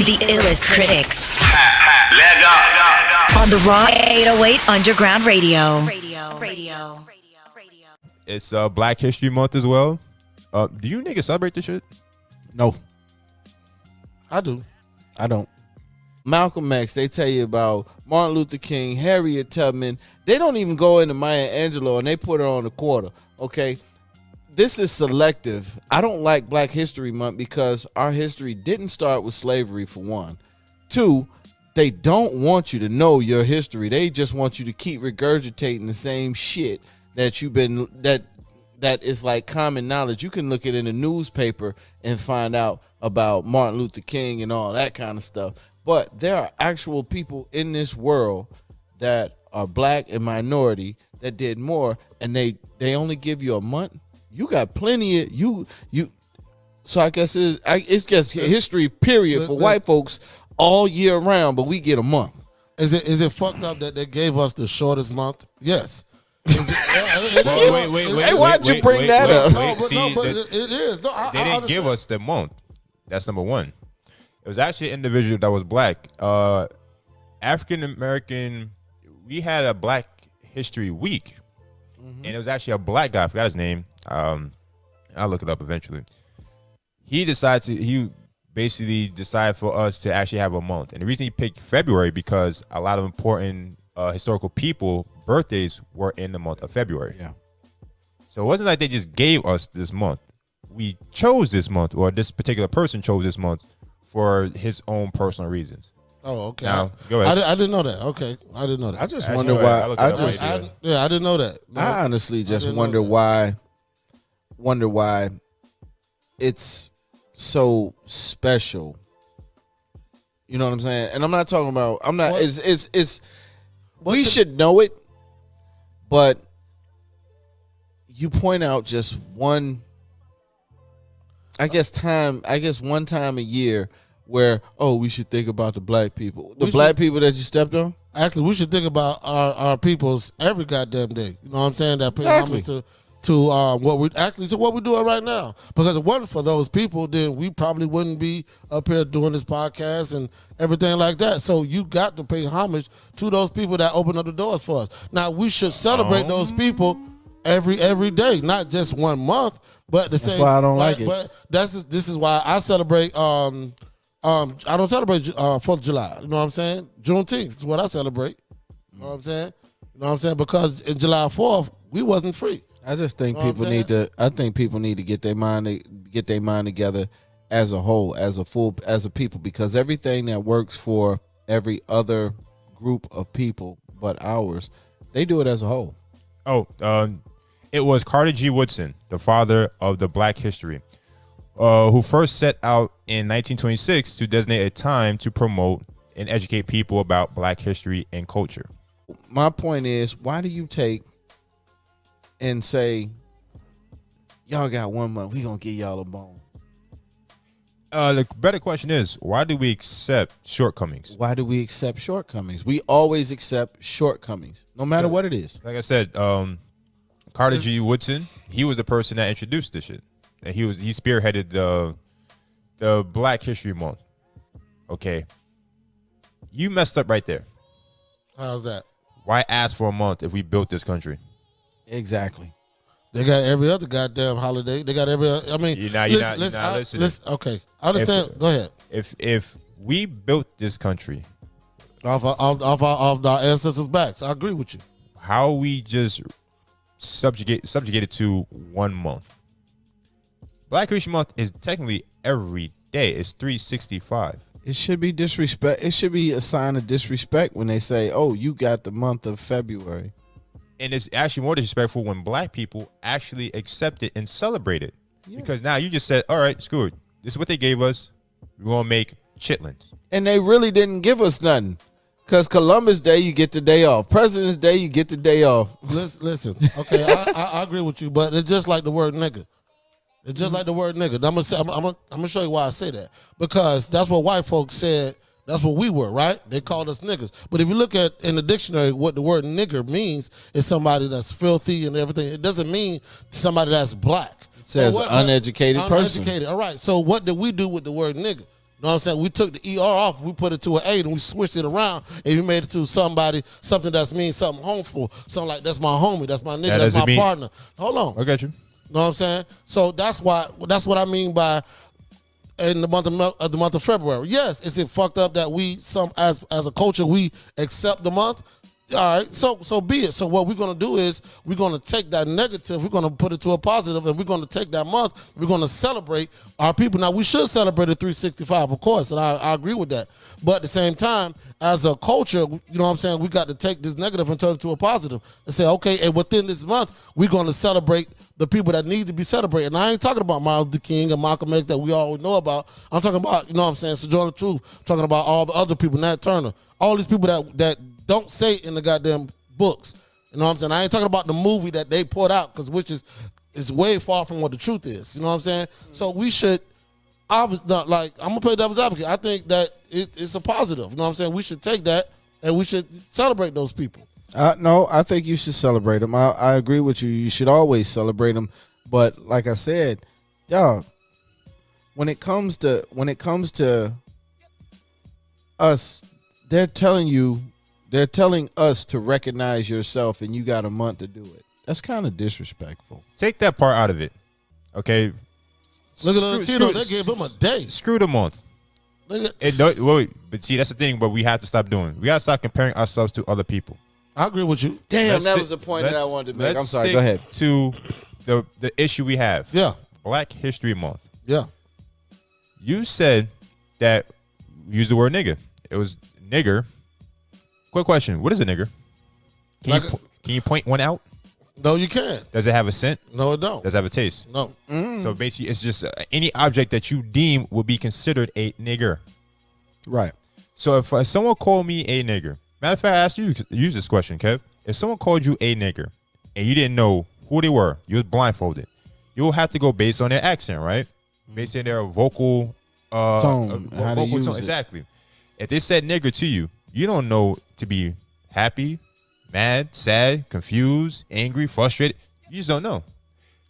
The Illest Critics. Let go. On the Raw 808 Underground Radio. It's Black History Month as well. Do you niggas celebrate this shit? No, I do. I don't. Malcolm X, they tell you about Martin Luther King, Harriet Tubman. They don't even go into Maya Angelou and they put her on the quarter. Okay, this is selective. I don't like Black History Month because our history didn't start with slavery, for one. Two, they don't want you to know your history. They just want you to keep regurgitating the same shit that you've been that is like common knowledge. You can look it in the newspaper and find out about Martin Luther King and all that kind of stuff. But there are actual people in this world that are black and minority that did more, and they only give you a month. You got plenty of you. So I guess it's just history period for white folks all year round, but we get a month. Is it fucked up that they gave us the shortest month? Yes. Wait. Hey, why'd you bring that up? It is. No, they didn't give us the month. That's number one. It was actually an individual that was black. African American, we had a Black History Week. And it was actually a black guy. I forgot his name. I'll look it up eventually. He basically decided for us to actually have a month. And the reason he picked February because a lot of important historical people birthdays were in the month of February. Yeah. So it wasn't like they just gave us this month. We chose this month, or this particular person chose this month for his own personal reasons. Oh, okay. Now, go ahead. I didn't know that. Okay, I didn't know that. I just Actually, wonder go ahead. I'll why. look it up right here. I didn't know that. No. I honestly just didn't wonder know that. why it's so special. You know what I'm saying? And I'm not talking about. I'm not. What? It's. We should know it, but you point out just one. I guess one time a year where we should think about the black people, black people that you stepped on. Actually, we should think about our peoples every goddamn day. You know what I'm saying? That pay Exactly. homage to what we're doing right now. Because if it wasn't for those people, then we probably wouldn't be up here doing this podcast and everything like that. So you got to pay homage to those people that open up the doors for us. Now we should celebrate those people every day, not just 1 month, but the same. That's why I don't like it. But this is why I celebrate. I don't celebrate 4th of July. You know what I'm saying? Juneteenth is what I celebrate. You know what I'm saying? You know what I'm saying? Because in July 4th we wasn't free. I just think You know what people I'm need to. I think people need to get their mind together as a whole, as a people, because everything that works for every other group of people but ours, they do it as a whole. It was Carter G. Woodson, the father of the Black history, who first set out in 1926 to designate a time to promote and educate people about Black history and culture. My point is, why do you take and say, y'all got 1 month, we gonna give y'all a bone? The better question is, why do we accept shortcomings? Why do we accept shortcomings? We always accept shortcomings, no matter what it is. Like I said, Carter G. Woodson, he was the person that introduced this shit, and he spearheaded the Black History Month. Okay, you messed up right there. How's that? Why ask for a month if we built this country? Exactly. They got every other goddamn holiday. They got every. I mean, You're not listening. Okay, I understand. Go ahead. If we built this country Off our ancestors' backs, I agree with you. how we just subjugated to 1 month? Black History Month is technically every day. It's 365. It should be disrespect. It should be a sign of disrespect when they say, "Oh, you got the month of February." And it's actually more disrespectful when black people actually accept it and celebrate it. Yeah. Because now you just said, all right, screw it. This is what they gave us. We're going to make chitlins. And they really didn't give us nothing. Because Columbus Day, you get the day off. President's Day, you get the day off. Listen. Okay, I agree with you, but it's just like the word nigga. It's just like the word nigga. I'm gonna show you why I say that. Because that's what white folks said. That's what we were, right? They called us niggas. But if you look at in the dictionary, what the word nigger means is somebody that's filthy and everything. It doesn't mean somebody that's black. It says uneducated person. Uneducated. All right. So what did we do with the word nigger? know what I'm saying? We took the ER off, we put it to an 8, and we switched it around, and we made it to something that's means something homeful, something like that's my homie, that's my nigga, that's my partner. Hold on. I got you. Know what I'm saying? So that's what I mean by in the month of February. Yes, is it fucked up that we as a culture we accept the month? All right, so be it. So what we're gonna do is we're gonna take that negative, we're gonna put it to a positive, and we're gonna take that month, we're gonna celebrate our people. Now we should celebrate the 365, of course, and I agree with that. But at the same time, as a culture, you know what I'm saying, we got to take this negative and turn it to a positive and say, okay, and within this month, we're gonna celebrate the people that need to be celebrated. And I ain't talking about Martin Luther King and Malcolm X that we all know about. I'm talking about, you know what I'm saying, Sojourner Truth. I'm talking about all the other people, Nat Turner, all these people that don't say it in the goddamn books. You know what I'm saying? I ain't talking about the movie that they put out, which is way far from what the truth is. You know what I'm saying? So we should obviously not, like, I'm gonna play devil's advocate. I think that it's a positive. You know what I'm saying? We should take that and we should celebrate those people. No, I think you should celebrate them. I agree with you. You should always celebrate them. But like I said, y'all, when it comes to us, they're telling us to recognize yourself, and you got a month to do it. That's kind of disrespectful. Take that part out of it. Okay. Look at Latino. They gave him a day. Screw the month. But see, that's the thing. But we have to stop doing. We got to stop comparing ourselves to other people. I agree with you. Damn, that was the point that I wanted to make. I'm sorry. Go ahead. To the issue we have. Yeah. Black History Month. Yeah. You said that use the word nigger. It was nigger. Quick question. What is a nigger? Can you point one out? No, you can't. Does it have a scent? No, it don't. Does it have a taste? No. So basically, it's just any object that you deem will be considered a nigger. Right. So if someone called me a nigger, matter of fact, I asked you to use this question, Kev. If someone called you a nigger and you didn't know who they were, you was blindfolded, you'll have to go based on their accent, right? Based on their vocal tone. Vocal tone. Exactly. If they said nigger to you, you don't know to be happy, mad, sad, confused, angry, frustrated. You just don't know.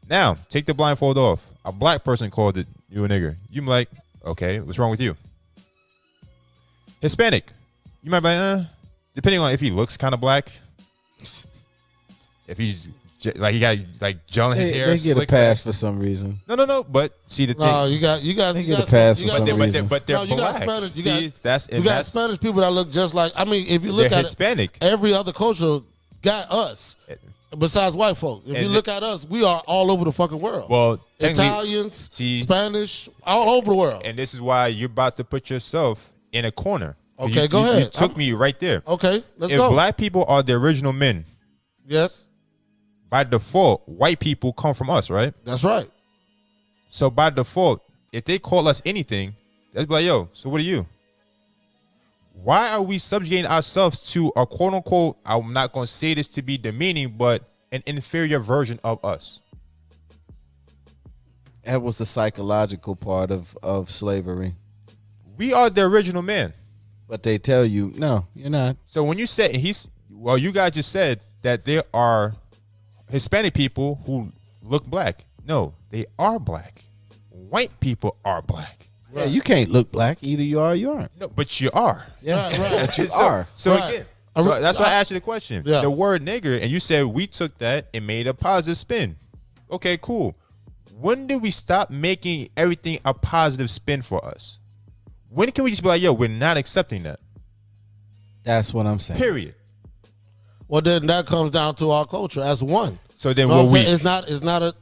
Now, take the blindfold off. A black person called you a nigger. You be like, okay, what's wrong with you? Hispanic. You might be like, depending on if he looks kind of black. If he's like, he got like gel in his hair. They get a pass for some reason. No. But see the thing. No, you guys get a pass for some reason. But they're no, you black. got Spanish. You got Spanish people that look just like. I mean, if you look at Hispanic. every other culture got us. Besides white folk, if you look at us, we are all over the fucking world. Well, Italians, Spanish, all over the world. And this is why you're about to put yourself in a corner. Okay, go ahead. You took me right there. Okay, let's if go. If black people are the original men, yes, by default, white people come from us, right? That's right. So by default, if they call us anything, they'll be like, yo, so what are you? Why are we subjugating ourselves to a quote unquote, I'm not going to say this to be demeaning, but an inferior version of us? That was the psychological part of slavery. We are the original man. But they tell you, no, you're not. So when you said, you guys just said that there are Hispanic people who look black. No, they are black. White people are black. Yeah, you can't look black. Either you are or you aren't. No, but you are. Yeah, right. But you are. So Right. again, so that's why I asked you the question. Yeah. The word nigger, and you said we took that and made a positive spin. Okay, cool. When did we stop making everything a positive spin for us? When can we just be like, yo, we're not accepting that? That's what I'm saying. Period. Well, then that comes down to our culture as one. So then You know we're what I'm weak. saying? It's not a.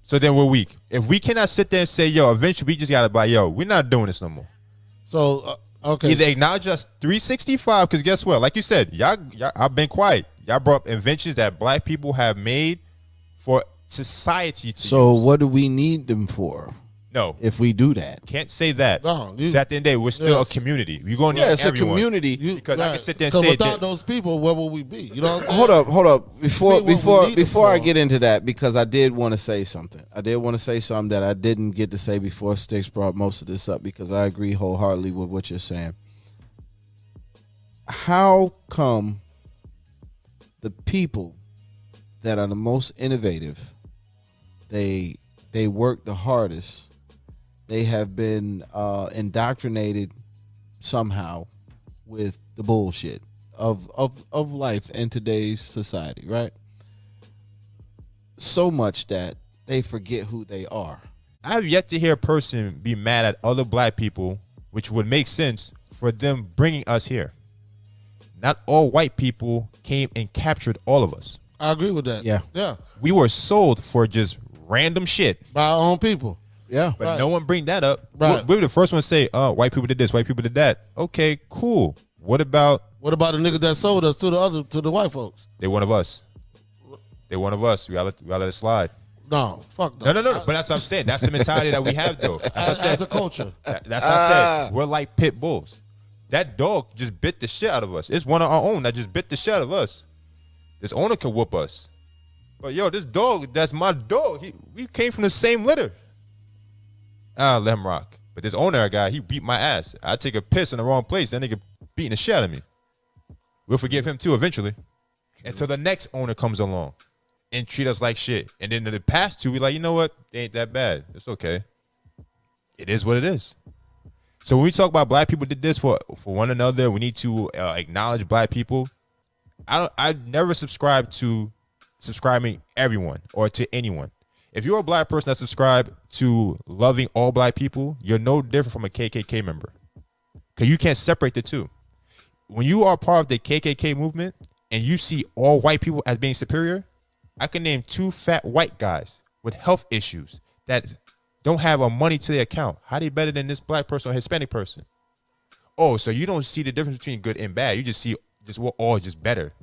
So then we're weak. If we cannot sit there and say, yo, eventually we just got to be like, yo, we're not doing this no more. So okay. Either acknowledge us 365, because guess what? Like you said, y'all, I've been quiet. Y'all brought up inventions that black people have made for society to So use. what do we need them for? No. If we do that, Can't say that. No, So at the end of the day, we're still a community. We're going to need it's everyone. a community. Because I can sit there and 'Cause say without that. those people, where will we be? You know what I'm saying? Hold up. Before We need them before I for. get into that, because I did want to say something. I did want to say something that I didn't get to say before Styxx brought most of this up, because I agree wholeheartedly with what you're saying. How come the people that are the most innovative, they work the hardest, they have been indoctrinated somehow with the bullshit of life in today's society, right? So much that they forget who they are. I have yet to hear a person be mad at other black people, which would make sense for them bringing us here. Not all white people came and captured all of us. I agree with that. Yeah. We were sold for just random shit By our own people. Yeah. but no one bring that up. Right. We were the first one to say, "Oh, white people did this, white people did that." Okay, cool. What about What about the niggas that sold us to the white folks? they one of us? They one of us. We gotta let it slide. No, fuck no. No. But that's what I'm saying. That's the mentality that we have, though. That's what I said. As a culture. That's what I said. We're like pit bulls. That dog just bit the shit out of us. It's one of our own that just bit the shit out of us. This owner can whoop us. But yo, this dog, that's my dog. We came from the same litter. Let him rock. But this owner guy, he beat my ass. I take a piss in the wrong place. That nigga beating the shit out of me. We'll forgive him too eventually. Until the next owner comes along and treat us like shit. And then in the past two, we like, you know what? They ain't that bad. It's okay. It is what it is. So when we talk about black people did this for one another, we need to acknowledge black people. I never subscribe to subscribing everyone or to anyone. If you're a black person that subscribe to loving all black people, you're no different from a KKK member. Because you can't separate the two. When you are part of the KKK movement and you see all white people as being superior, I can name 2 fat white guys with health issues that don't have a money to their account. How they better than this black person or Hispanic person? Oh, so you don't see the difference between good and bad. You just see we're all just better.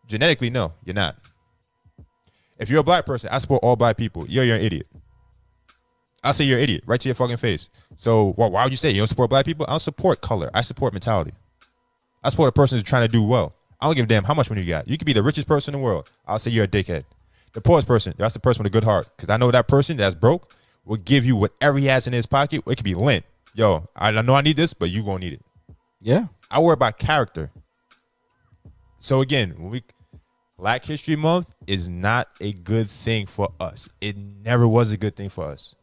Genetically, no, you're not. If you're a black person, I support all black people. You're an idiot. I'll say you're an idiot right to your fucking face. So why would you say you don't support black people? I don't support color. I support mentality. I support a person who's trying to do well. I don't give a damn how much money you got. You could be the richest person in the world. I'll say you're a dickhead. The poorest person, that's the person with a good heart. Because I know that person that's broke will give you whatever he has in his pocket. It could be lint. Yo, I know I need this, but you gonna need it. Yeah. I worry about character. So again, Black History Month is not a good thing for us. It never was a good thing for us.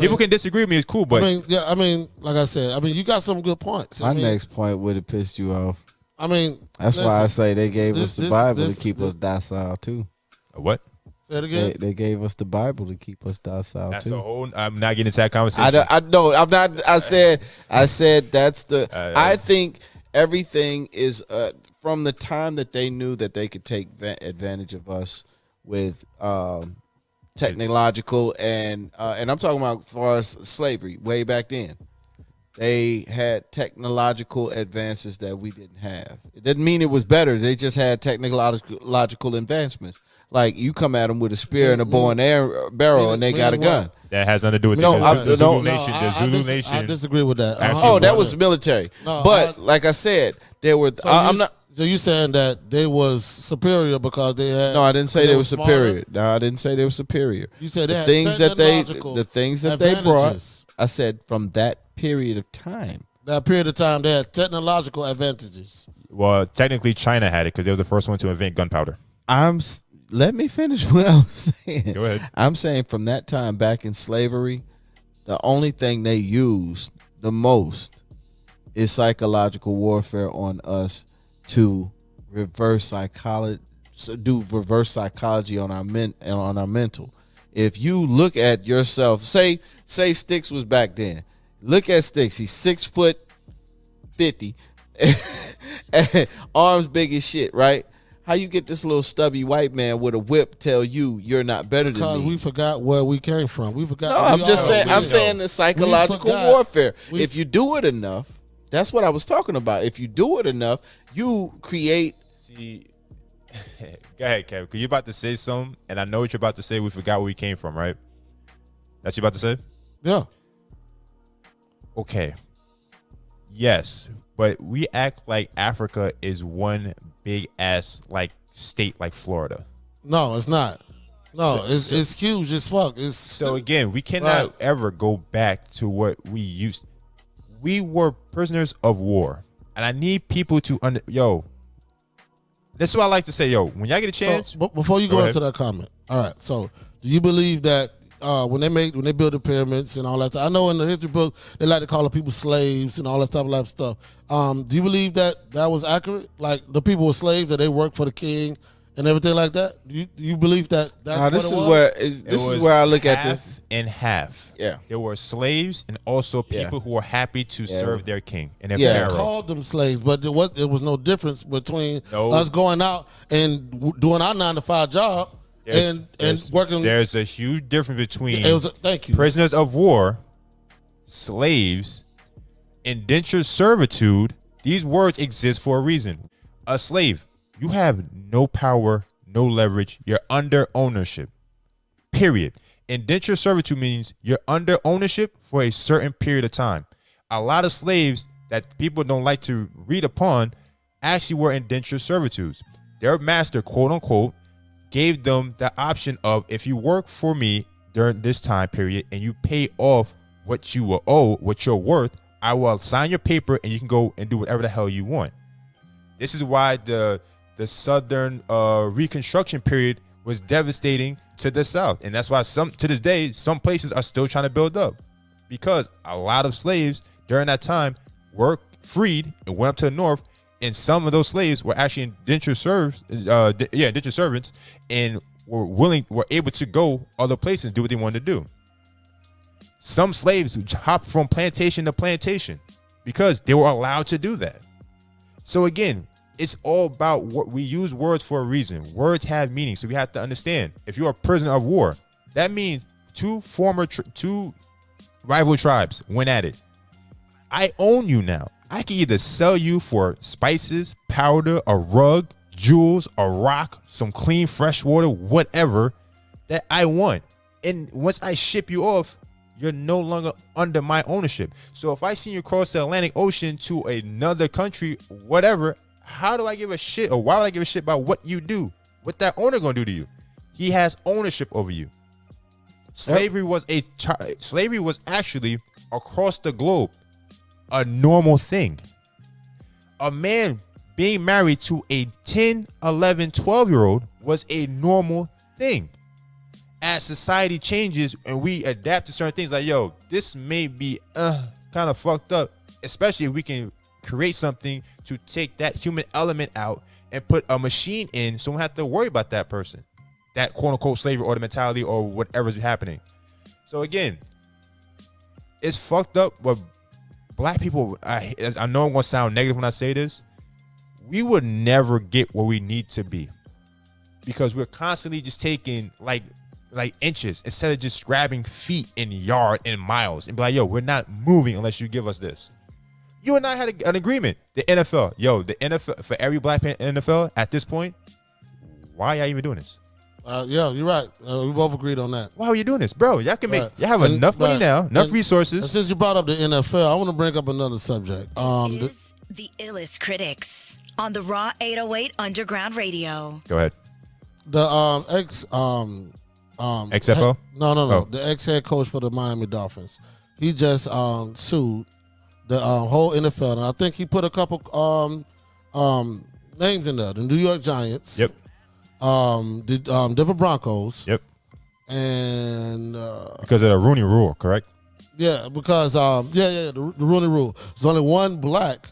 People can disagree with me. It's cool, but like I said, you got some good points. My next point would have pissed you off. That's why I say they gave us the Bible to keep us docile too. What? Say it again. They gave us the Bible to keep us docile That's too. a whole. I'm not getting into that conversation. I'm not. I said that's the. I think everything is from the time that they knew that they could take advantage of us with technological and I'm talking about as far as slavery way back then. They had technological advances that we didn't have. It didn't mean it was better. They just had technological advancements. Like you come at them with a spear and a bow and barrel, and they got a gun. That has nothing to do with the Zulu Nation. The Zulu Nation. I disagree with that. That was military. Like I said, there were. I'm not. So you saying that they was superior because they had? No, I didn't say they were superior. No, I didn't say they were superior. You said the things that they brought. I said from that period of time. That period of time, they had technological advantages. Well, technically, China had it because they were the first one to invent gunpowder. Let me finish what I was saying. Go ahead. I'm saying from that time back in slavery, the only thing they used the most is psychological warfare on us to reverse psychology on our mental. If you look at yourself, say Styxx was back then. Look at Styxx. He's 6'50", arms big as shit, right? How you get this little stubby white man with a whip tell you you're not better than me? Because we forgot where we came from. We forgot. No, I'm saying the psychological warfare. If you do it enough, that's what I was talking about. If you do it enough, you create. See, go ahead, Kev. Because you're about to say something, and I know what you're about to say. We forgot where we came from, right? That's what you're about to say? Yeah. Okay. Yes, but we act like Africa is one big ass like state like Florida. No, it's not. No, it's huge as fuck. So again, we cannot ever go back to what we used. We were prisoners of war, and I need people to this is what I like to say, when y'all get a chance. So, before you go into that comment, all right. So, do you believe that when they build the pyramids and all that stuff. I know in the history book they like to call the people slaves and all that type of stuff. Do you believe that was accurate? Like the people were slaves, that they worked for the king and everything like that? Do you believe that that's what this it is was? where this is where I look at this. Half and half. Yeah. There were slaves and also people who were happy to serve their king and their They pharaoh. called them slaves, but there was no difference between us going out and doing our 9-to-5 job and working. There's a huge difference between thank you. prisoners of war, slaves, indentured servitude. These words exist for a reason. A slave, you have no power, no leverage. You're under ownership. Period. Indentured servitude means you're under ownership for a certain period of time. A lot of slaves that people don't like to read upon actually were indentured servitudes. Their master, quote unquote, gave them the option of, if you work for me during this time period and you pay off what you will owe, what you're worth, I will sign your paper and you can go and do whatever the hell you want. This is why the Southern Reconstruction period was devastating to the South. And that's why to this day, some places are still trying to build up, because a lot of slaves during that time were freed and went up to the North. And some of those slaves were actually indentured servants, and were able to go other places and do what they wanted to do. Some slaves hopped from plantation to plantation because they were allowed to do that. So again, it's all about what we use words for a reason. Words have meaning, so we have to understand. If you're a prisoner of war, that means two rival tribes went at it. I own you now. I can either sell you for spices, powder, a rug, jewels, a rock, some clean fresh water, whatever that I want. And once I ship you off, you're no longer under my ownership. So if I send you across the Atlantic Ocean to another country, whatever, how do I give a shit, or why would I give a shit about what you do? What that owner gonna do to you? He has ownership over you. Slavery was actually across the globe a normal thing. A man being married to a 10, 11, 12-year-old was a normal thing. As society changes and we adapt to certain things, like, yo, this may be kind of fucked up, especially if we can create something to take that human element out and put a machine in, so we don't have to worry about that person, that quote-unquote slavery or the mentality or whatever's happening. So again, it's fucked up, but black people, I know I'm going to sound negative when I say this, we would never get where we need to be, because we're constantly just taking like inches instead of just grabbing feet and yard and miles and be like, yo, we're not moving unless you give us this. You and I had an agreement. The NFL, for every black man in the NFL at this point, why are y'all even doing this? Yeah, you're right. We both agreed on that. Why are you doing this, bro? Y'all can make. Y'all have enough money now, enough resources. And since you brought up the NFL, I want to bring up another subject. This is the Illest Critics on the Raw 808 Underground Radio. Go ahead. The XFL? No. Oh. The ex-head coach for the Miami Dolphins. He just sued the whole NFL, and I think he put a couple names in there. The New York Giants. Yep. The Denver Broncos. Yep. And because of the Rooney Rule, correct? Yeah, because the Rooney Rule. There's only one black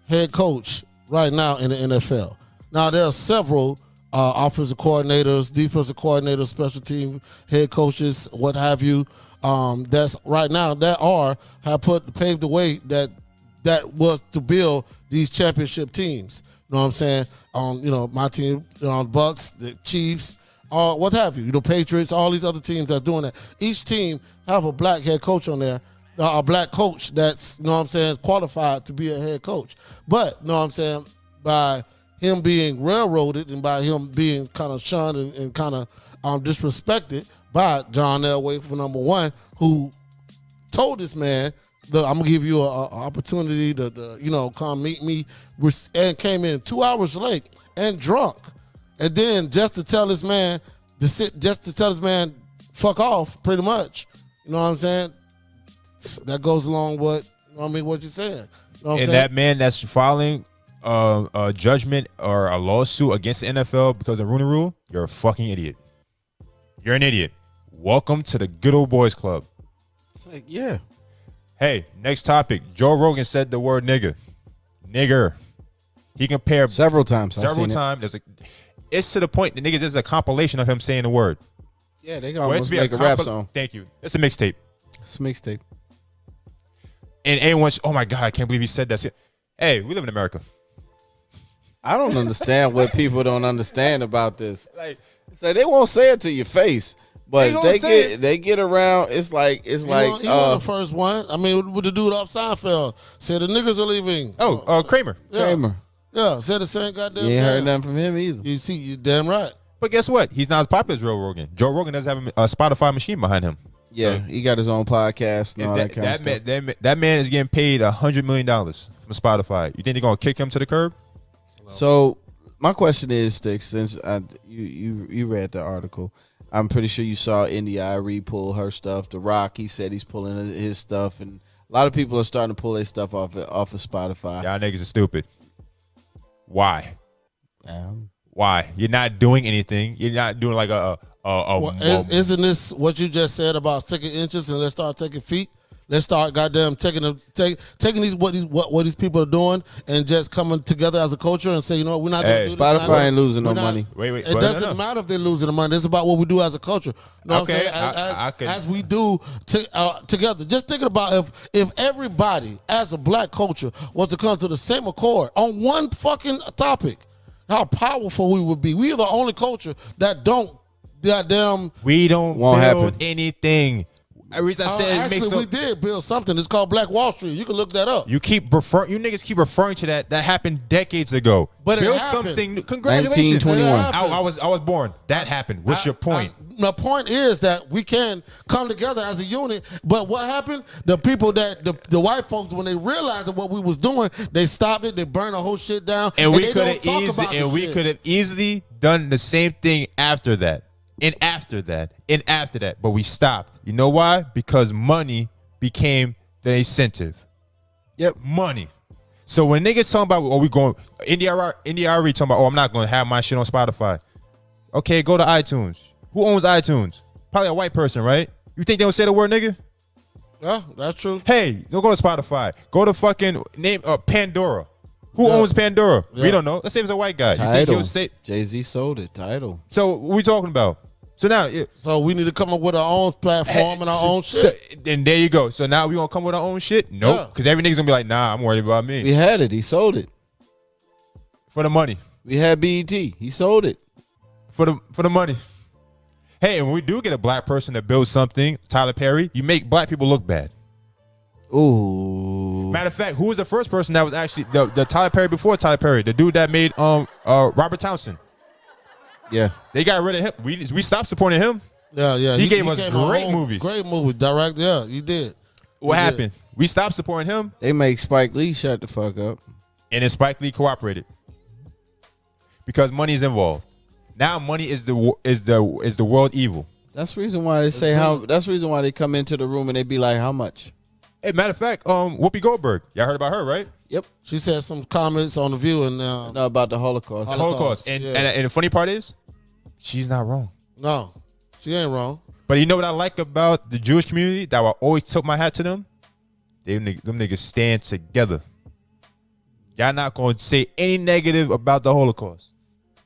head coach right now in the NFL. Now there are several offensive coordinators, defensive coordinators, special team head coaches, what have you. That's right now have paved the way that was to build these championship teams. You know what I'm saying? My team, Bucks, the Chiefs, what have you. Patriots, all these other teams that's doing that. Each team have a black head coach on there, a black coach that's, qualified to be a head coach. But, by him being railroaded and by him being kind of shunned and kind of disrespected by John Elway for number one, who told this man, look, I'm gonna give you an opportunity to come meet me, and came in 2 hours late and drunk, and then just to tell this man fuck off, pretty much. You know what I'm saying? That goes along with what you're saying. You know what I'm saying? That man that's filing a judgment or a lawsuit against the NFL because of the Rooney Rule, you're a fucking idiot. You're an idiot. Welcome to the good old boys club. It's like, yeah. Hey, next topic. Joe Rogan said the word nigger. Nigger. He compared Several times. several times. It's to the point that niggas, there's a compilation of him saying the word. Yeah, they can almost make a rap song. Thank you. It's a mixtape. It's a mixtape. And everyone's, oh my God, I can't believe he said that. Hey, we live in America. I don't understand what people don't understand about this. Like, So they won't say it to your face, but they get around. It's like He wasn't the first one. I mean, with the dude off Seinfeld said the niggas are leaving. Kramer. Kramer. Yeah, said the same goddamn You ain't heard thing. nothing from him either. You see, you damn right. But guess what? He's not as popular as Joe Rogan. Joe Rogan doesn't have a Spotify machine behind him. Yeah, he got his own podcast and all that kind of stuff. That man is getting paid $100 million from Spotify. You think they're gonna kick him to the curb? So my question is, Styxx, since you read the article, I'm pretty sure you saw India Arie pull her stuff. The Rock, he said he's pulling his stuff, and a lot of people are starting to pull their stuff off of Spotify. Y'all niggas are stupid. Why? Why? You're not doing anything. You're not doing like Isn't this what you just said about taking inches and let's start taking feet? Let's start goddamn taking these what these people are doing and just coming together as a culture and say, you know what, we're not going to do this. Spotify ain't losing no money. Wait. It doesn't matter if they're losing the money. It's about what we do as a culture. You know what I'm saying? As we do together. Just thinking about if everybody as a black culture was to come to the same accord on one fucking topic, how powerful we would be. We are the only culture that don't goddamn. We don't won't build happen. anything. The reason I said it makes actually, we did build something. It's called Black Wall Street. You can look that up. You niggas keep referring to that. That happened decades ago. But it build happened. something new. Congratulations. 1921. I was born. That happened. What's your point? The point is that we can come together as a unit. But what happened? The people that the white folks, when they realized what we was doing, they stopped it. They burned the whole shit down. And we could have easily done the same thing after that. And after that. But we stopped. You know why? Because money became the incentive. Yep. Money. So when niggas talking about, we going, India Arie talking about, I'm not going to have my shit on Spotify. Okay, go to iTunes. Who owns iTunes? Probably a white person, right? You think they don't say the word nigga? Yeah, that's true. Hey, don't go to Spotify. Go to fucking name Pandora. Who owns Pandora? Yeah. We don't know. Let's say it's a white guy. Tidal. You think he'll say? Jay-Z sold it. Tidal. So what we talking about? So now, So we need to come up with our own platform and our own shit. Then there you go. So now we gonna come with our own shit? Nope. Because every nigga's gonna be like, nah, I'm worried about me. We had it. He sold it. For the money. We had BET. He sold it. For the money. Hey, and when we do get a black person to build something, Tyler Perry, you make black people look bad. Ooh. Matter of fact, who was the first person that was actually the Tyler Perry before Tyler Perry? The dude that made Robert Townsend. Yeah. They got rid of him. We stopped supporting him. Yeah. He gave us came great home, movies. Great movies. Direct. Yeah, you did. What You happened? We stopped supporting him, They make Spike Lee shut the fuck up. and then Spike Lee cooperated because money is involved. Now money is the world evil. That's the reason why they say that's the reason why they come into the room and they be like, how much? Hey, matter of fact, Whoopi Goldberg. Y'all heard about her, right? Yep. She said some comments on the View and No, about the Holocaust. Holocaust. And, yeah. and the funny part is, she's not wrong. no, she ain't wrong. But you know what I like about the Jewish community? That I always took my hat to them. Them niggas stand together. Y'all not going to say any negative about the Holocaust.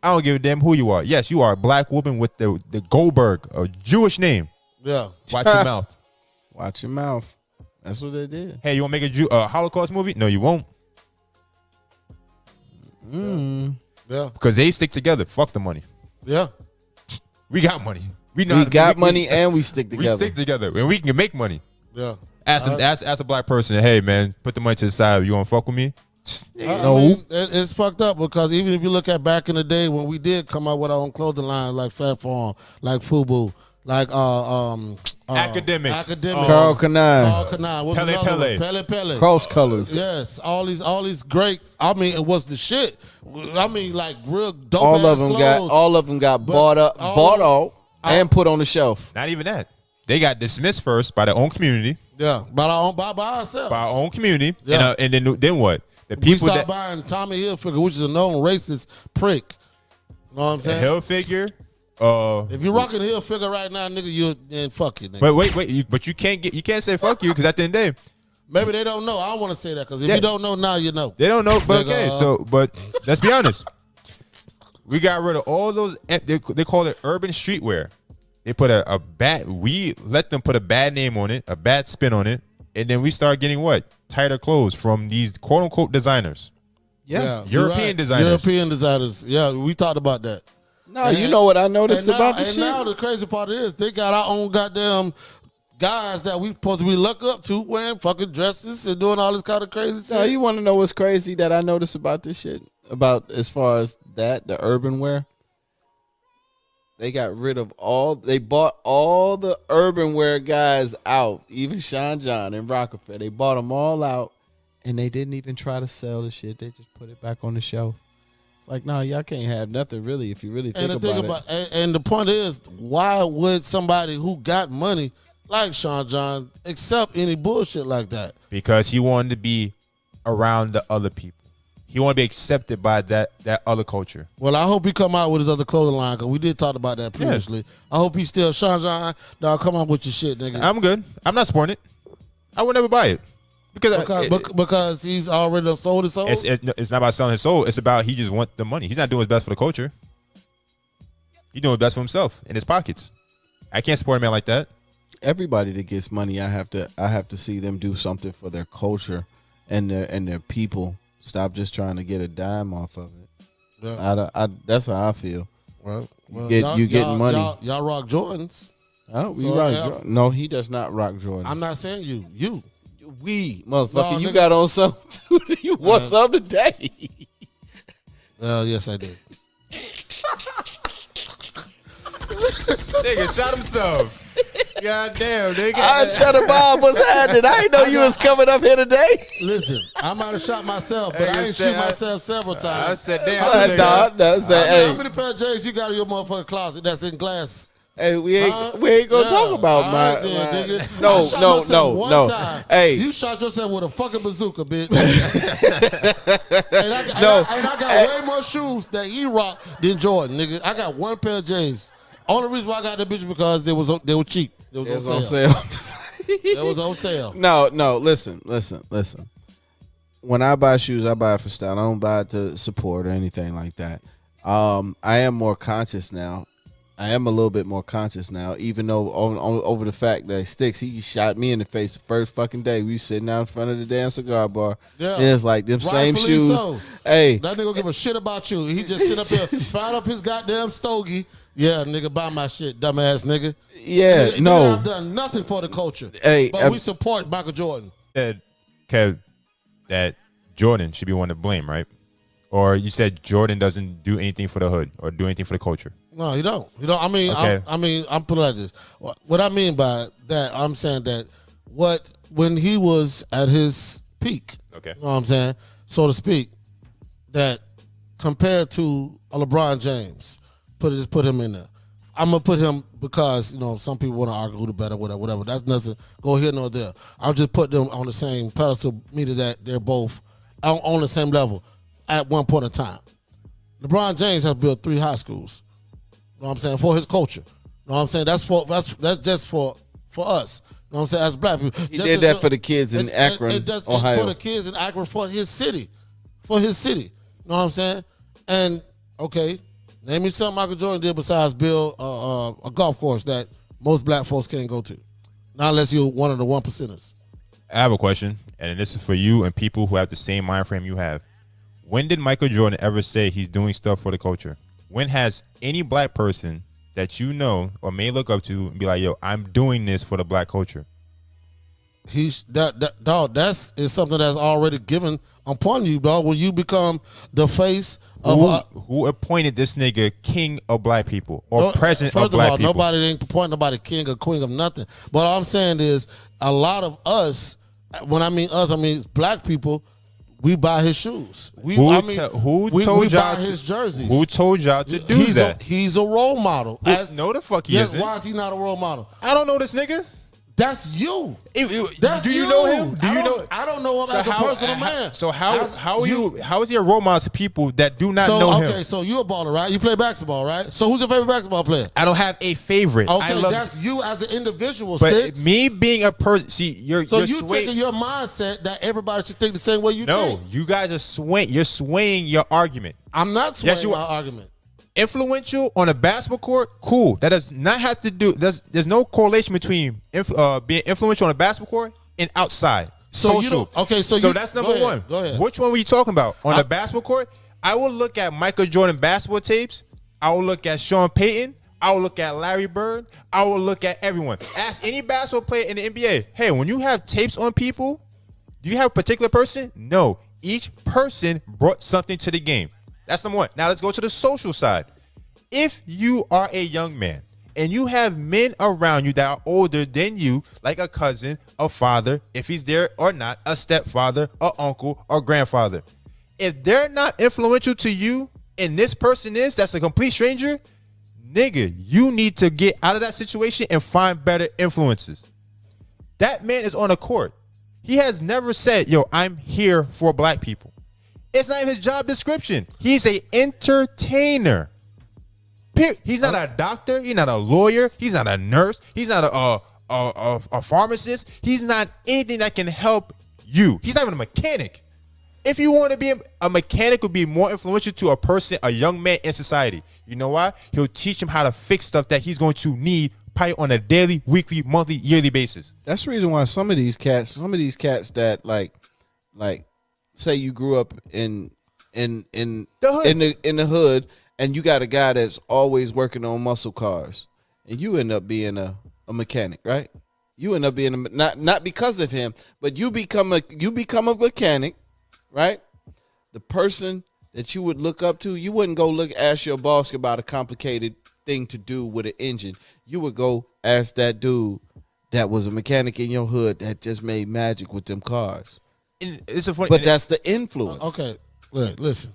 I don't give a damn who you are. Yes, you are a black woman with the Goldberg, a Jewish name. Yeah. Watch your mouth. Watch your mouth. That's what they did. Hey, you want to make a Holocaust movie? No, you won't. Yeah. Because they stick together. Fuck the money. Yeah. We got money. We got money and we stick together. We stick together and we can make money. Yeah. Ask a black person, hey man, put the money to the side. You want to fuck with me? I mean, it's fucked up because even if you look at back in the day when we did come out with our own clothing line like Fat Farm, like FUBU, like Academics. Carl Kanai. What's Pele another Pele. one? Pele. Cross colors. Yes, all these great. I mean, it was the shit. I mean, like real dope. All of clothes. them got But bought out and put on the shelf. Not even that. They got dismissed first by their own community. Yeah, by ourselves. By our own community. Yeah. And then what? The We people stopped that buying Tommy Hilfiger, which is a known racist prick. You know what I'm the saying? Hilfiger If you're rocking the heel figure right now, nigga, you then fuck it, nigga. But wait, but you can't say fuck you because at the end of the day, maybe they don't know. I don't want to say that because if you don't know now, you know. they don't know. But Nigga, okay, but let's be honest. We got rid of all those. They call it urban streetwear. They put a bad. We let them put a bad name on it, a bad spin on it, and then we start getting what tighter clothes from these quote unquote designers. Yeah. you're European designers. European designers. Yeah, we talked about that. No, you know what I noticed about the and shit? now the crazy part is they got our own goddamn guys that we supposed to be look up to wearing fucking dresses and doing all this kind of crazy shit. No, you want to know what's crazy that I noticed about this shit? About as far as that, the urban wear? They got rid of they bought all the urban wear guys out, even Sean John and Rockefeller. They bought them all out, and they didn't even try to sell the shit. They just put it back on the shelf. It's like, no, y'all can't have nothing really if you really think about it. And the point is, why would somebody who got money like Sean John accept any bullshit like that? Because he wanted to be around the other people. He wanted to be accepted by that other culture. Well, I hope he come out with his other clothing line because we did talk about that previously. Yeah. I hope he still Sean John. Dog, come out with your shit, nigga. I'm good. I'm not supporting it. I would never buy it because he's already sold his soul. It's not about selling his soul. It's about he just wants the money. He's not doing his best for the culture. He's doing his best for himself in his pockets. I can't support a man like that. Everybody that gets money, I have to see them do something for their culture and their people. Stop just trying to get a dime off of it. Yeah. That's how I feel. Well, you getting money. Y'all rock Jordans. Oh, we rock Jordan. No, he does not rock Jordan. I'm not saying you. You. We, motherfucker, you got on something too. You want something today. Yes, I did. Nigga shot himself. God damn, nigga. I shut a bomb. What's happening? I didn't know you was coming up here today. Listen, I might have shot myself, but I ain't shoot myself several times. I said, damn. How many pair of J's you got in your motherfucking closet that's in glass? Hey, we ain't gonna talk about my no. Hey, you shot yourself with a fucking bazooka, bitch. and I got way more shoes that he rocked than Jordan, nigga. I got one pair of J's. Only reason why I got that bitch because they were cheap. It was on sale. It was on sale. No. Listen. When I buy shoes, I buy it for style. I don't buy it to support or anything like that. I am more conscious now. I am a little bit more conscious now, even though over the fact that Styxx, he shot me in the face the first fucking day. We sitting out in front of the damn cigar bar. Yeah. It's like them same shoes. So. Hey. That nigga don't give a shit about you. He just sit up there, fired up his goddamn stogie. Yeah, nigga, buy my shit, dumbass nigga. Yeah, no. I've done nothing for the culture. Hey, but we support Michael Jordan. Said, Kev, that Jordan should be one to blame, right? Or you said Jordan doesn't do anything for the hood or do anything for the culture? No, he don't. I mean, okay. I'm putting it like this. What I mean by that, I'm saying that when he was at his peak, okay, you know what I'm saying, so to speak, that compared to LeBron James, put him in there. I'm gonna put him because some people want to argue who the better, whatever. That's nothing. Go here nor there. I'll just put them on the same pedestal, meaning that they're both on the same level at one point in time. LeBron James has built 3 high schools. You know what I'm saying? For his culture. You know what I'm saying? That's just for us. You know what I'm saying? As black people. He did that for the kids in Akron, Ohio. For the kids in Akron, for his city. You know what I'm saying? And, okay, name me something Michael Jordan did besides build a golf course that most black folks can't go to. Not unless you're one of the 1%ers. I have a question, and this is for you and people who have the same mind frame you have. When did Michael Jordan ever say he's doing stuff for the culture? When has any black person that you know or may look up to and be like, yo, I'm doing this for the black culture? That's something that's already given upon you, dog. When you become the face of who appointed this nigga king of black people or president of black people? Nobody ain't appointing nobody king or queen of nothing. But all I'm saying is a lot of us, when I mean us, I mean black people, we buy his shoes. We buy his jerseys. Who told y'all to do that? He's a role model. No, the fuck he isn't. Why is he not a role model? I don't know this nigga. That's you. Do you know him? I don't don't know him as a personal man. So how is he a role model to people that do not know him? Okay, so you a baller, right? You play basketball, right? So who's your favorite basketball player? I don't have a favorite. Okay, that's you as an individual, but Styxx. me being a person, see, you're taking your mindset that everybody should think the same way you think. No, you guys are swaying. You're swaying your argument. I'm not swaying my argument. Influential on a basketball court, cool. That does not have to do. There's no correlation between being influential on a basketball court and outside. So social. So that's number one. Go ahead. Which one were you talking about? On the basketball court, I will look at Michael Jordan basketball tapes. I will look at Sean Payton. I will look at Larry Bird. I will look at everyone. Ask any basketball player in the NBA. Hey, when you have tapes on people, do you have a particular person? No. Each person brought something to the game. That's number one. Now let's go to the social side. If you are a young man and you have men around you that are older than you, like a cousin, a father, if he's there or not, a stepfather, a uncle, or grandfather. If they're not influential to you and this person is, that's a complete stranger, nigga, you need to get out of that situation and find better influences. That man is on a court. He has never said, yo, I'm here for black people. It's not even his job description. He's an entertainer. He's not a doctor. He's not a lawyer. He's not a nurse. He's not a pharmacist. He's not anything that can help you. He's not even a mechanic. If you want to be a mechanic, would be more influential to a person, a young man in society. You know why? He'll teach him how to fix stuff that he's going to need probably on a daily, weekly, monthly, yearly basis. That's the reason why some of these cats that like say you grew up in the hood and you got a guy that's always working on muscle cars and you end up being a mechanic, right? You end up being not because of him, but you become a mechanic, right? The person that you would look up to, you wouldn't go ask your boss about a complicated thing to do with an engine. You would go ask that dude that was a mechanic in your hood that just made magic with them cars. But that's the influence. Okay, listen.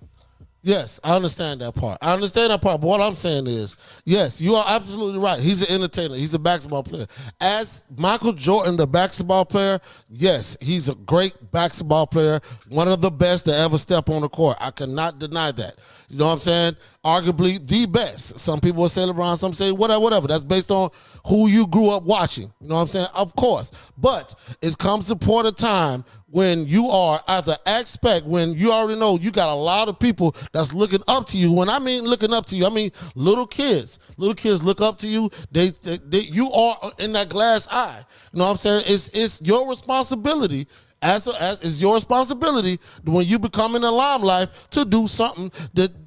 Yes, I understand that part. But what I'm saying is, yes, you are absolutely right. He's an entertainer. He's a basketball player. As Michael Jordan, the basketball player, yes, he's a great basketball player, one of the best to ever step on the court. I cannot deny that. You know what I'm saying? Arguably the best. Some people will say LeBron, some say whatever. That's based on who you grew up watching. You know what I'm saying? Of course. But it comes to a point of time when you are at the aspect, when you already know you got a lot of people that's looking up to you. When I mean looking up to you, I mean little kids. Little kids look up to you. They you are in that glass eye. You know what I'm saying? It's your responsibility. It's your responsibility when you become in the limelight to do something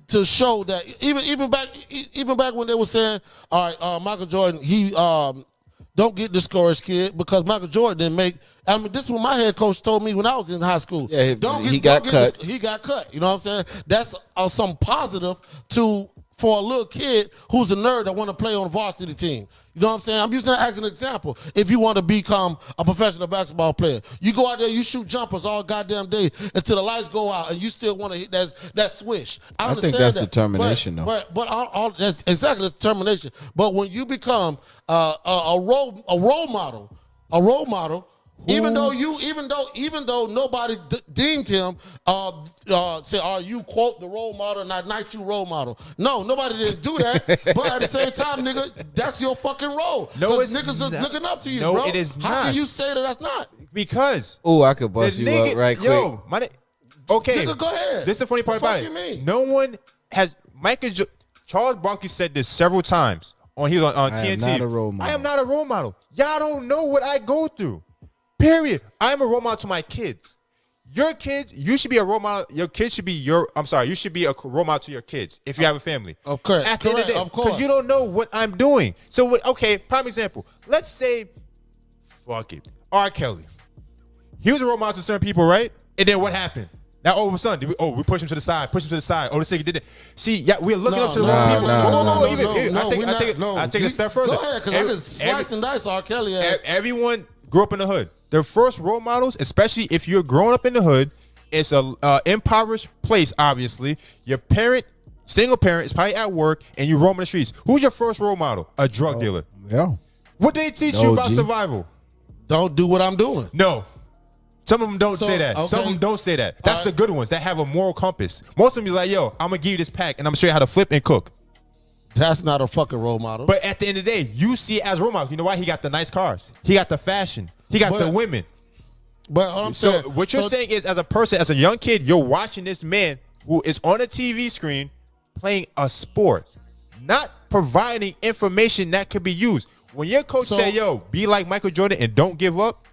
to show that even back when they were saying, all right, Michael Jordan, he don't get discouraged, kid, because Michael Jordan didn't make. I mean, this is what my head coach told me when I was in high school. Yeah, he got cut. He got cut. You know what I'm saying? That's some positive for a little kid who's a nerd that want to play on a varsity team. You know what I'm saying? I'm using that as an example. If you want to become a professional basketball player, you go out there, you shoot jumpers all goddamn day until the lights go out, and you still want to hit that swish. I think that's determination, though. But that's exactly determination. But when you become a role model. Even though nobody deemed him, say, "Are you quote the role model?" Not you role model. No, nobody didn't do that. But at the same time, nigga, that's your fucking role. No, it's niggas not. are looking up to you, no, bro. It is not. How can you say that that's not? Because I could bust you up right quick. Okay, nigga, go ahead. This is the funny part about it. You mean? No one has Charles Barkley said this several times on TNT. I am not a role model. I am not a role model. Y'all don't know what I go through. Period. I'm a role model to my kids. Your kids, you should be a role model. Your kids should be you should be a role model to your kids if you have a family. Okay. At the end of the day, of course. because you don't know what I'm doing. So, prime example. Let's say, fuck it, R. Kelly. He was a role model to certain people, right? And then what happened? Now all of a sudden, we push him to the side, Oh, this nigga did it. See, yeah, we're looking up to the wrong people. I take it a step further. Go ahead, because I can slice and dice R. Kelly ass. Everyone grew up in the hood. Their first role models, especially if you're growing up in the hood, it's a impoverished place, obviously. Your single parent, is probably at work, and you roam the streets. Who's your first role model? A drug dealer. Yeah. What did they teach you about survival? Don't do what I'm doing. No. Some of them don't So, say that. Some of okay. them don't say that. That's All the good ones that have a moral compass. Most of them be like, yo, I'm gonna give you this pack and I'm gonna show you how to flip and cook. That's not a fucking role model. But at the end of the day, you see it as a role model. You know why? He got the nice cars. He got the fashion. He got the women. But all I'm So saying, what you're saying is, as a person, as a young kid, you're watching this man who is on a TV screen playing a sport, not providing information that could be used. When your coach said, yo, be like Michael Jordan and don't give up,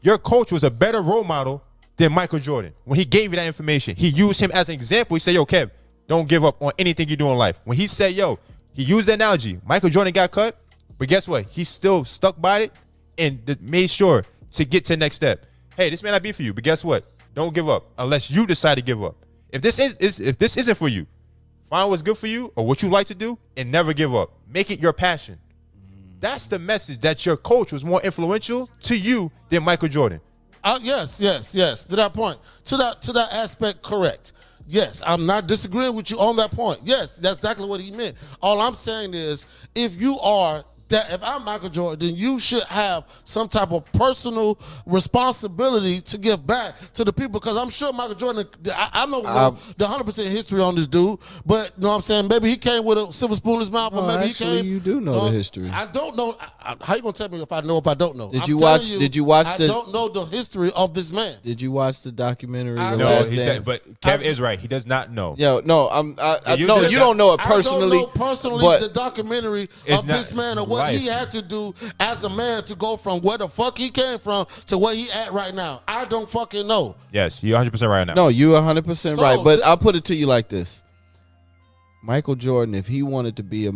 your coach was a better role model than Michael Jordan. When he gave you that information, he used him as an example. He said, yo, Kev, don't give up on anything you do in life. When he said, yo, he used the analogy. Michael Jordan got cut, but guess what? He still stuck by it and made sure to get to the next step. Hey, this may not be for you, but guess what? Don't give up unless you decide to give up. If this isn't for you, find what's good for you or what you like to do and never give up. Make it your passion. That's the message, that your coach was more influential to you than Michael Jordan. Yes. To that point, to that aspect, correct. Yes, I'm not disagreeing with you on that point. Yes, that's exactly what he meant. All I'm saying is, if I'm Michael Jordan, then you should have some type of personal responsibility to give back to the people. Because I'm sure Michael Jordan, I don't know the 100% history on this dude, but you know what I'm saying? Maybe he came with a silver spoon in his mouth, or maybe actually, he came. you do know the history. I don't know. How you gonna tell me if I know if I don't know? Did you watch I don't know the history of this man. Did you watch the documentary? The No, Last he Dance? said, but Kev is right. He does not know. Yo, no, You no, said you that- don't know it personally. I don't know personally but the documentary It's of not this man and what life. he had to do as a man to go from where the fuck he came from to where he at right now. I don't fucking know. Yes, you're 100% right now. No, you 100% So, right. But I'll put it to you like this: Michael Jordan, if he wanted to be a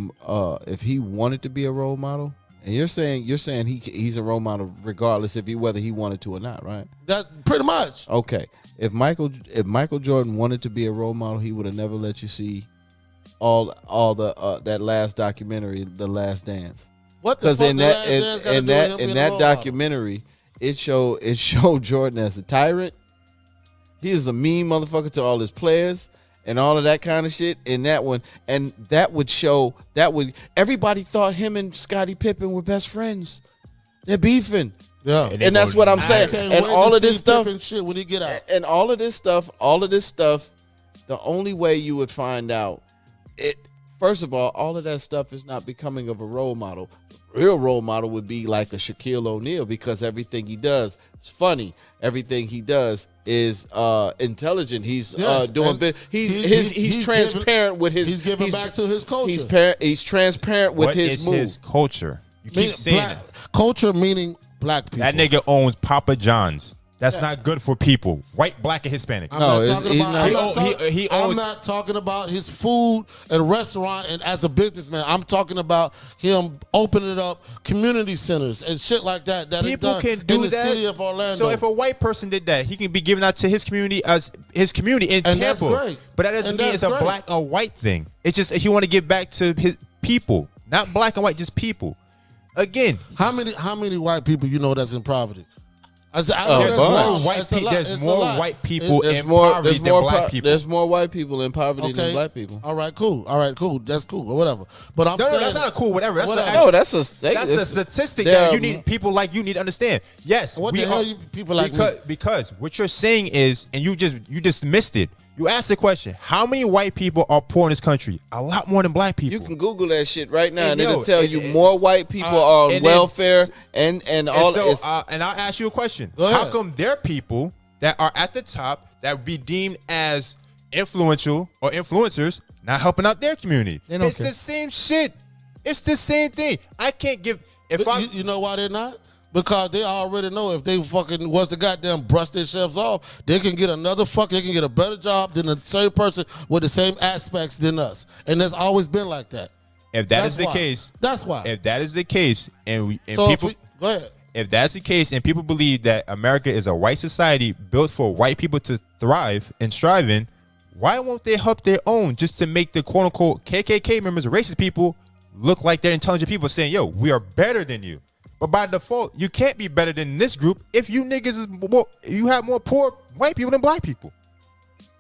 role model, and you're saying he's a role model regardless whether he wanted to or not, right? That pretty much. Okay. If Michael Jordan wanted to be a role model, he would have never let you see all the that last documentary, The Last Dance. What the Because fuck in the Last Dance gotta do with him that being a that role model? documentary, it showed Jordan as a tyrant. He is a mean motherfucker to all his players and all of that kind of shit in that one. And everybody thought him and Scottie Pippen were best friends. They're beefing. Yeah. And that's what I'm saying. Can't And wait all to of this see stuff, Pippen shit when he get out. and all of this stuff, the only way you would find out it, first of all of that stuff is not becoming of a role model. The real role model would be like a Shaquille O'Neal, because everything he does is funny. Everything he does is intelligent. He's Yes, doing and bit. He's transparent with his. He's giving back to his culture. He's transparent with What his is move. his culture? You keep Meaning saying black, that. culture meaning black people. That nigga owns Papa John's. That's not good for people. White, black, and Hispanic. I'm No, not it's- talking he's about. not- I'm He not own- talk- he I'm owns- not talking about his food and restaurant and as a businessman. I'm talking about him opening up community centers and shit like that. That is People done can do in the that. city of Orlando. So if a white person did that, he can be given out to his community as his community in And that's Tampa. great. But that doesn't And mean that's it's a great. black or white thing. It's just he want to give back to his people, not black and white, just people. Again, how many white people you know that's in poverty? I said, I know there's that's more a lot. white It's a people. lot. There's It's a more lot. white people There's in more. poverty There's more. than black people. There's more white people in poverty than black people. All right, cool. That's cool or whatever. But I'm No, saying that's not a cool whatever. That's Whatever. a, No, that's a that's a statistic there that are- you need people like you need to understand. Yes, What we the hell are- you people like because, me? because what you're saying is, and you just missed it. You asked the question: how many white people are poor in this country? A lot more than black people. You can Google that shit right now, And and it'll yo, tell it- you it's- more white people are on and then- welfare and all. And so, it's, and I'll ask you a question: Go how ahead. come their people that are at the top that would be deemed as influential or influencers not helping out their community? They don't It's care. the same shit. It's the same thing. I can't give if I. you know why they're not? Because they already know if they fucking was to goddamn brush themselves off, they can get they can get a better job than the same person with the same aspects than us. And that's always been like that. If that is That's the why. case, That's why. if that is the case, and So people, go ahead. if that's the case, and people believe that America is a white society built for white people to thrive and strive in, why won't they help their own just to make the quote unquote KKK members or racist people look like they're intelligent people, saying, "Yo, we are better than you." But by default, you can't be better than this group if you niggas is more, you have more poor white people than black people.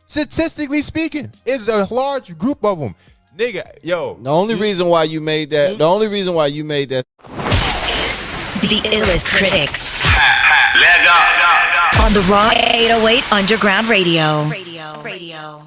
Statistically speaking, it's a large group of them. Nigga, yo. the only reason why you made that. The only reason why you made that. This is the Illest Critics Leg up. On the Raw 808 Underground Radio. Radio.